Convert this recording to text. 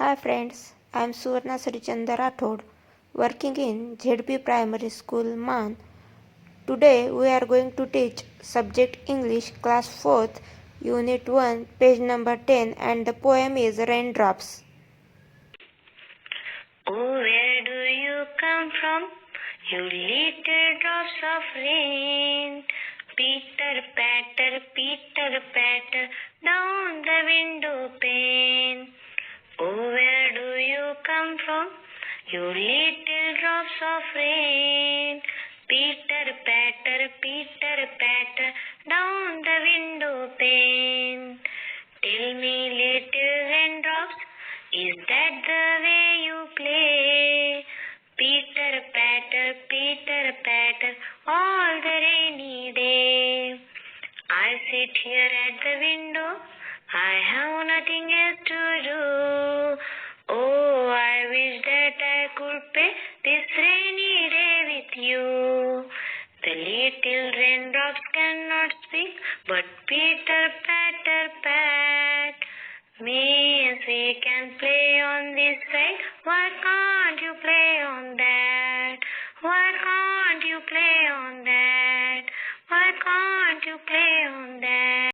Hi friends, I am Suvarna Srichanda Rathod, working in ZB Primary School, Man. Today we are going to teach subject English class 4th, unit 1, page number 10, and the poem is Raindrops. Oh, where do you come from, you little drops of rain? Pitter patter, down the window pane. Oh, where do you come from, you little drops of rain? Pitter patter, down the window pane. Tell me, little raindrops, is that the way you play? Pitter patter, all the rainy day. I sit here at the window, I have nothing else to do. Oh, I wish that I could pay this rainy day with you. The little raindrops cannot speak, but pitter patter pat. Me and we can play on this side, why can't you play on that?